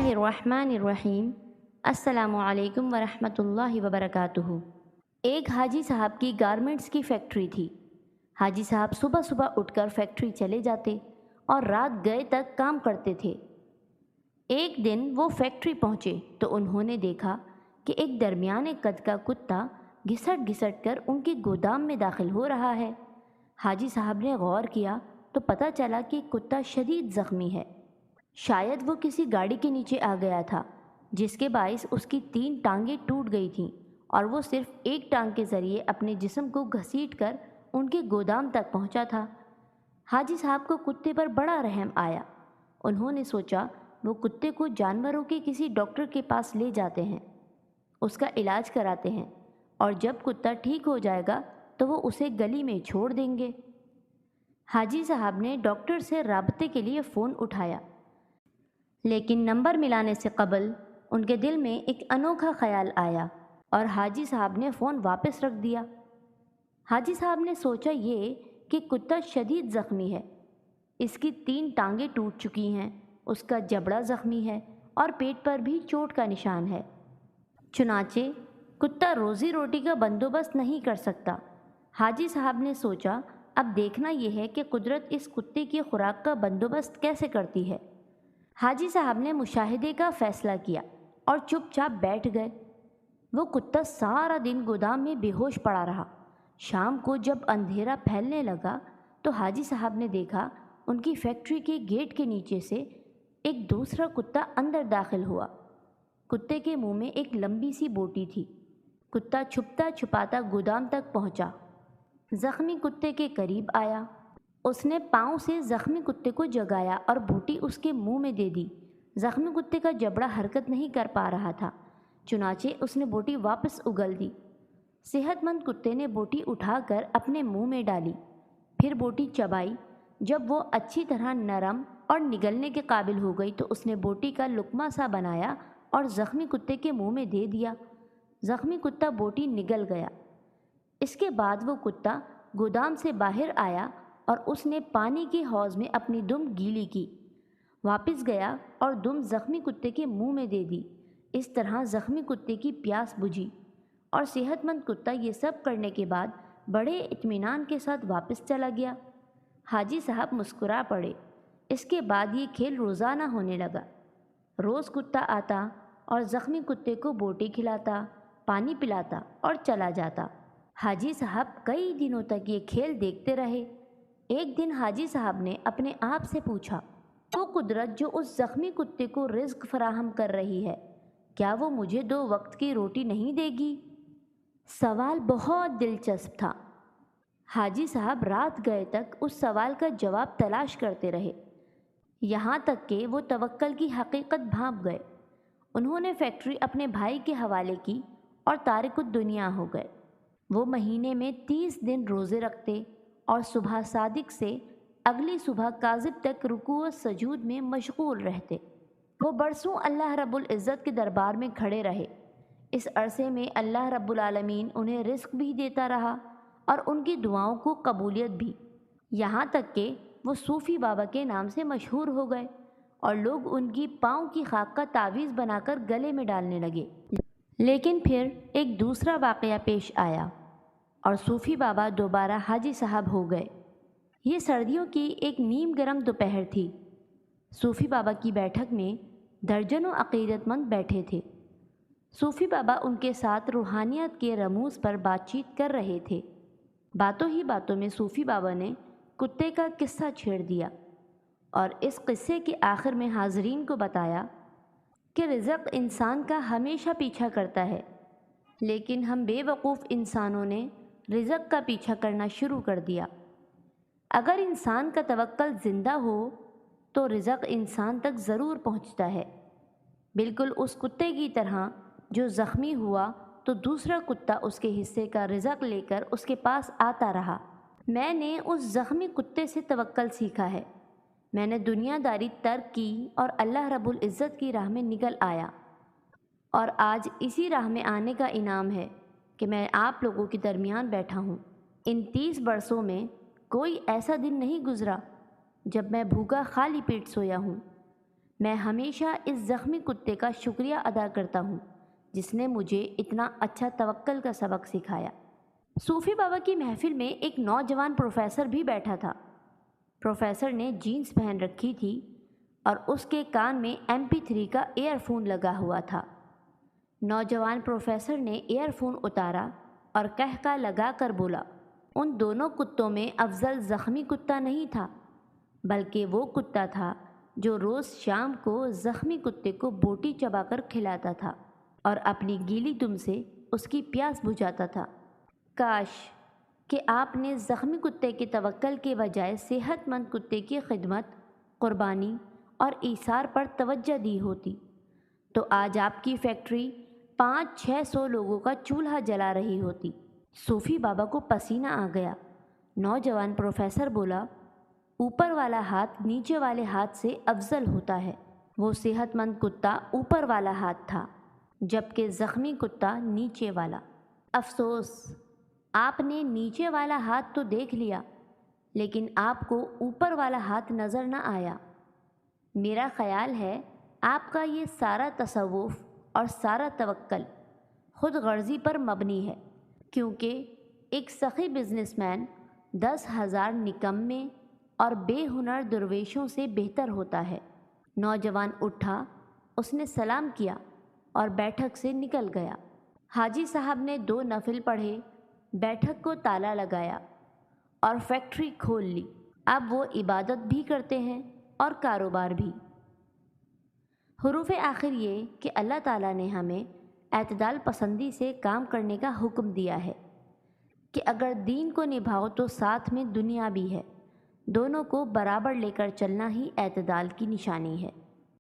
اللہ الرحمن الرحیم۔ السلام علیکم ورحمۃ اللہ وبرکاتہ۔ ایک حاجی صاحب کی گارمنٹس کی فیکٹری تھی۔ حاجی صاحب صبح صبح اٹھ کر فیکٹری چلے جاتے اور رات گئے تک کام کرتے تھے۔ ایک دن وہ فیکٹری پہنچے تو انہوں نے دیکھا کہ ایک درمیانے قد کا کتا گھسٹ گھسٹ کر ان کے گودام میں داخل ہو رہا ہے۔ حاجی صاحب نے غور کیا تو پتہ چلا کہ کتا شدید زخمی ہے۔ شاید وہ کسی گاڑی کے نیچے آ گیا تھا، جس کے باعث اس کی 3 ٹانگیں ٹوٹ گئی تھیں اور وہ صرف ایک ٹانگ کے ذریعے اپنے جسم کو گھسیٹ کر ان کے گودام تک پہنچا تھا۔ حاجی صاحب کو کتے پر بڑا رحم آیا۔ انہوں نے سوچا وہ کتے کو جانوروں کے کسی ڈاکٹر کے پاس لے جاتے ہیں، اس کا علاج کراتے ہیں، اور جب کتا ٹھیک ہو جائے گا تو وہ اسے گلی میں چھوڑ دیں گے۔ حاجی صاحب نے ڈاکٹر سے رابطے کے لیے فون اٹھایا، لیکن نمبر ملانے سے قبل ان کے دل میں ایک انوکھا خیال آیا اور حاجی صاحب نے فون واپس رکھ دیا۔ حاجی صاحب نے سوچا یہ کہ کتا شدید زخمی ہے، اس کی 3 ٹانگیں ٹوٹ چکی ہیں، اس کا جبڑا زخمی ہے اور پیٹ پر بھی چوٹ کا نشان ہے۔ چنانچہ کتا روزی روٹی کا بندوبست نہیں کر سکتا۔ حاجی صاحب نے سوچا اب دیکھنا یہ ہے کہ قدرت اس کتے کی خوراک کا بندوبست کیسے کرتی ہے۔ حاجی صاحب نے مشاہدے کا فیصلہ کیا اور چپ چاپ بیٹھ گئے۔ وہ کتا سارا دن گودام میں بے ہوش پڑا رہا۔ شام کو جب اندھیرا پھیلنے لگا تو حاجی صاحب نے دیکھا ان کی فیکٹری کے گیٹ کے نیچے سے ایک دوسرا کتا اندر داخل ہوا۔ کتے کے منہ میں ایک لمبی سی بوٹی تھی۔ کتا چھپتا چھپاتا گودام تک پہنچا، زخمی کتے کے قریب آیا۔ اس نے پاؤں سے زخمی کتے کو جگایا اور بوٹی اس کے منہ میں دے دی۔ زخمی کتے کا جبڑا حرکت نہیں کر پا رہا تھا، چنانچہ اس نے بوٹی واپس اگل دی۔ صحت مند کتے نے بوٹی اٹھا کر اپنے منہ میں ڈالی، پھر بوٹی چبائی۔ جب وہ اچھی طرح نرم اور نگلنے کے قابل ہو گئی تو اس نے بوٹی کا لقمہ سا بنایا اور زخمی کتے کے منہ میں دے دیا۔ زخمی کتا بوٹی نگل گیا۔ اس کے بعد وہ کتا گودام سے باہر آیا اور اس نے پانی کے حوض میں اپنی دم گیلی کی، واپس گیا اور دم زخمی کتے کے منہ میں دے دی۔ اس طرح زخمی کتے کی پیاس بجھی اور صحت مند کتا یہ سب کرنے کے بعد بڑے اطمینان کے ساتھ واپس چلا گیا۔ حاجی صاحب مسکرا پڑے۔ اس کے بعد یہ کھیل روزانہ ہونے لگا۔ روز کتا آتا اور زخمی کتے کو بوٹی کھلاتا، پانی پلاتا اور چلا جاتا۔ حاجی صاحب کئی دنوں تک یہ کھیل دیکھتے رہے۔ ایک دن حاجی صاحب نے اپنے آپ سے پوچھا، وہ قدرت جو اس زخمی کتے کو رزق فراہم کر رہی ہے، کیا وہ مجھے 2 وقت کی روٹی نہیں دے گی؟ سوال بہت دلچسپ تھا۔ حاجی صاحب رات گئے تک اس سوال کا جواب تلاش کرتے رہے، یہاں تک کہ وہ توکل کی حقیقت بھانپ گئے۔ انہوں نے فیکٹری اپنے بھائی کے حوالے کی اور تارک الدنیا ہو گئے۔ وہ مہینے میں 30 دن روزے رکھتے اور صبح صادق سے اگلی صبح کاذب تک رکوع و سجود میں مشغول رہتے۔ وہ برسوں اللہ رب العزت کے دربار میں کھڑے رہے۔ اس عرصے میں اللہ رب العالمین انہیں رزق بھی دیتا رہا اور ان کی دعاؤں کو قبولیت بھی، یہاں تک کہ وہ صوفی بابا کے نام سے مشہور ہو گئے اور لوگ ان کی پاؤں کی خاک کا تعویذ بنا کر گلے میں ڈالنے لگے۔ لیکن پھر ایک دوسرا واقعہ پیش آیا اور صوفی بابا دوبارہ حاجی صاحب ہو گئے۔ یہ سردیوں کی ایک نیم گرم دوپہر تھی۔ صوفی بابا کی بیٹھک میں درجنوں عقیدت مند بیٹھے تھے۔ صوفی بابا ان کے ساتھ روحانیت کے رموز پر بات چیت کر رہے تھے۔ باتوں ہی باتوں میں صوفی بابا نے کتے کا قصہ چھیڑ دیا اور اس قصے کے آخر میں حاضرین کو بتایا کہ رزق انسان کا ہمیشہ پیچھا کرتا ہے، لیکن ہم بے وقوف انسانوں نے رزق کا پیچھا کرنا شروع کر دیا۔ اگر انسان کا توکل زندہ ہو تو رزق انسان تک ضرور پہنچتا ہے، بالکل اس کتے کی طرح جو زخمی ہوا تو دوسرا کتا اس کے حصے کا رزق لے کر اس کے پاس آتا رہا۔ میں نے اس زخمی کتے سے توکل سیکھا ہے۔ میں نے دنیا داری ترک کی اور اللہ رب العزت کی راہ میں نکل آیا، اور آج اسی راہ میں آنے کا انعام ہے کہ میں آپ لوگوں کے درمیان بیٹھا ہوں۔ ان 30 برسوں میں کوئی ایسا دن نہیں گزرا جب میں بھوکا خالی پیٹ سویا ہوں۔ میں ہمیشہ اس زخمی کتے کا شکریہ ادا کرتا ہوں جس نے مجھے اتنا اچھا توکل کا سبق سکھایا۔ صوفی بابا کی محفل میں ایک نوجوان پروفیسر بھی بیٹھا تھا۔ پروفیسر نے جینز پہن رکھی تھی اور اس کے کان میں MP3 کا ایئر فون لگا ہوا تھا۔ نوجوان پروفیسر نے ایئر فون اتارا اور قہقہ لگا کر بولا، ان دونوں کتوں میں افضل زخمی کتا نہیں تھا، بلکہ وہ کتا تھا جو روز شام کو زخمی کتے کو بوٹی چبا کر کھلاتا تھا اور اپنی گیلی دم سے اس کی پیاس بجھاتا تھا۔ کاش کہ آپ نے زخمی کتے کے توکل کے بجائے صحت مند کتے کی خدمت، قربانی اور ایثار پر توجہ دی ہوتی تو آج آپ کی فیکٹری 500-600 لوگوں کا چولہا جلا رہی ہوتی۔ صوفی بابا کو پسینہ آ گیا۔ نوجوان پروفیسر بولا، اوپر والا ہاتھ نیچے والے ہاتھ سے افضل ہوتا ہے۔ وہ صحت مند کتا اوپر والا ہاتھ تھا جبکہ زخمی کتا نیچے والا۔ افسوس، آپ نے نیچے والا ہاتھ تو دیکھ لیا لیکن آپ کو اوپر والا ہاتھ نظر نہ آیا۔ میرا خیال ہے آپ کا یہ سارا تصوف اور سارا توکل خود غرضی پر مبنی ہے، کیونکہ ایک سخی بزنس مین 10,000 نکمے اور بے ہنر درویشوں سے بہتر ہوتا ہے۔ نوجوان اٹھا، اس نے سلام کیا اور بیٹھک سے نکل گیا۔ حاجی صاحب نے 2 نفل پڑھے، بیٹھک کو تالا لگایا اور فیکٹری کھول لی۔ اب وہ عبادت بھی کرتے ہیں اور کاروبار بھی۔ حروف آخر یہ کہ اللہ تعالیٰ نے ہمیں اعتدال پسندی سے کام کرنے کا حکم دیا ہے کہ اگر دین کو نبھاؤ تو ساتھ میں دنیا بھی ہے، دونوں کو برابر لے کر چلنا ہی اعتدال کی نشانی ہے۔